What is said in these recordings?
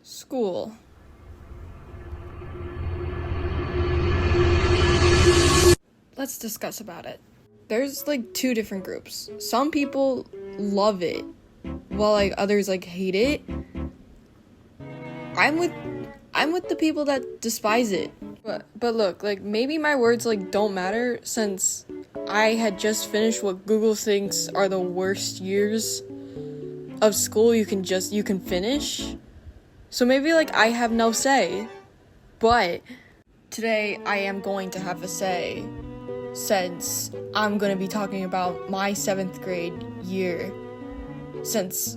School. Let's discuss about it. There's like two different groups. Some people love it, while like others like hate it. I'm with the people that despise it. But look, like maybe my words like don't matter since I had just finished what Google thinks are the worst years of school you can finish. So maybe like I have no say. But today I am going to have a say, since I'm going to be talking about my 7th grade year. Since,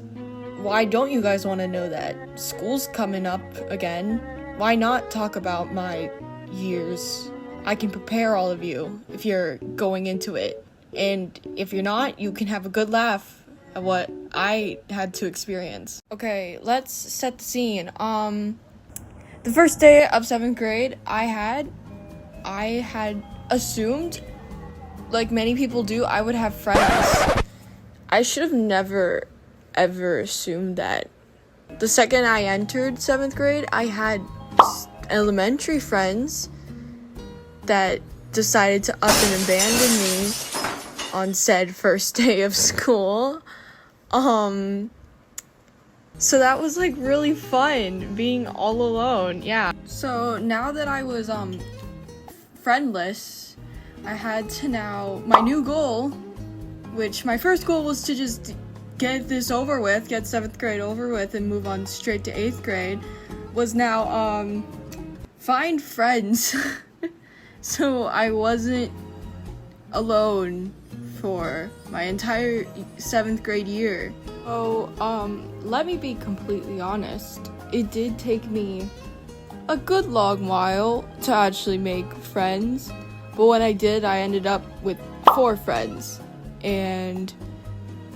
why don't you guys want to know that? School's coming up again. Why not talk about my years? I can prepare all of you if you're going into it. And if you're not, you can have a good laugh at what I had to experience. Okay, let's set the scene. The first day of 7th grade, I had assumed, like many people do, I would have friends. I should have never, ever assumed that. The second I entered 7th grade, I had elementary friends that decided to up and abandon me on said first day of school. So that was like really fun, being all alone, yeah. So now that I was friendless, I had to now, my new goal, which my first goal was to just get this over with, get 7th grade over with and move on straight to 8th grade, was now find friends. So I wasn't alone for my entire 7th grade year. So, let me be completely honest. It did take me a good long while to actually make friends, but when I did, I ended up with 4 friends. And,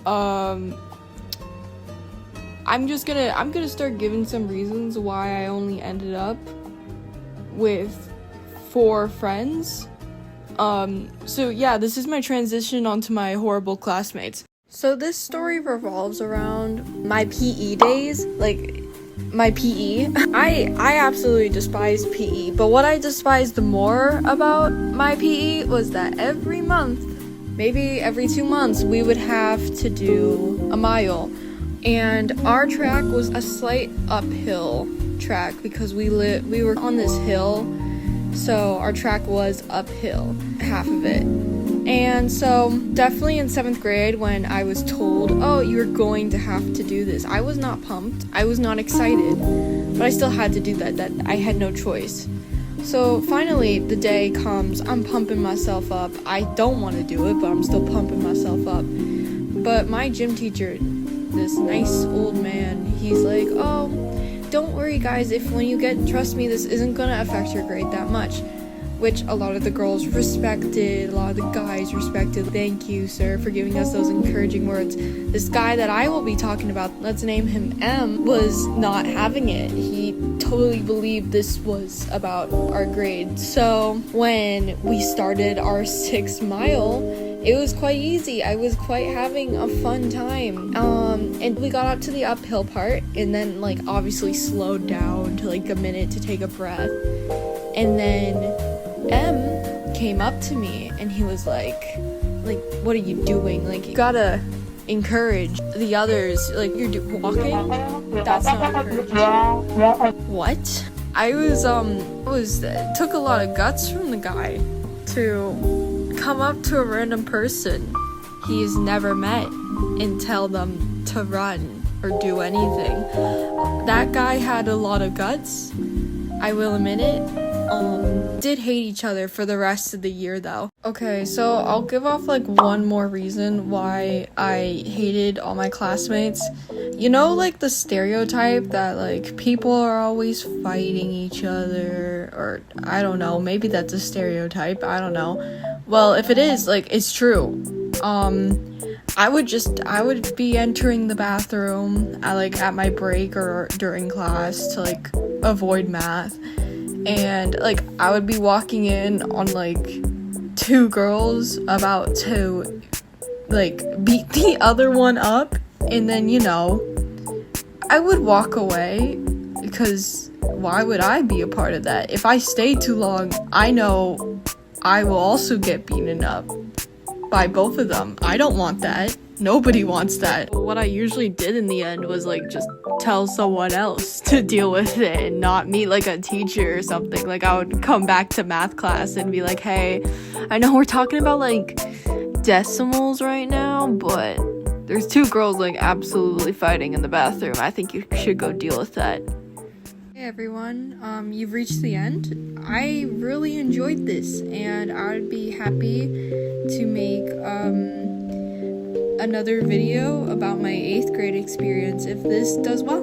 I'm gonna start giving some reasons why I only ended up with 4 friends. So yeah, this is my transition onto my horrible classmates. So this story revolves around my PE days, like my PE. I absolutely despised PE, but what I despised the more about my PE was that every month, maybe every 2 months, we would have to do a mile. And our track was a slight uphill track because we were on this hill, so our track was uphill, half of it. And so definitely in 7th grade when I was told, oh, you're going to have to do this, I was not pumped, I was not excited, but I still had to do that I had no choice. So finally the day comes, I'm pumping myself up. I don't want to do it, but I'm still pumping myself up. But my gym teacher, this nice old man, he's like, oh, don't worry guys, trust me, this isn't gonna affect your grade that much. Which a lot of the girls respected, a lot of the guys respected. Thank you, sir, for giving us those encouraging words. This guy that I will be talking about, let's name him M, was not having it. He totally believed this was about our grade. So when we started our 6th mile, it was quite easy. I was quite having a fun time. And we got up to the uphill part and then like obviously slowed down to like a minute to take a breath. And then M came up to me and he was like, what are you doing? Like, you gotta encourage the others. Like, you're walking? That's not encouraging. What? I was took a lot of guts from the guy to come up to a random person he's never met and tell them to run or do anything. That guy had a lot of guts, I will admit it. Did hate each other for the rest of the year though. Okay, so I'll give off like one more reason why I hated all my classmates. You know, like the stereotype that like people are always fighting each other, or I don't know, maybe that's a stereotype, I don't know. Well, if it is, like, it's true. I would be entering the bathroom at my break or during class to like avoid math. And like I would be walking in on like 2 girls about to like beat the other one up, and then I would walk away because why would I be a part of that? If I stay too long, I know I will also get beaten up by both of them. I don't want that. Nobody wants that. What I usually did in the end was like just tell someone else to deal with it and not meet like a teacher or something. Like I would come back to math class and be like, hey, I know we're talking about like decimals right now, but there's two girls like absolutely fighting in the bathroom. I think you should go deal with that. Hey everyone, you've reached the end. I really enjoyed this, and I would be happy to make another video about my 8th grade experience if this does well.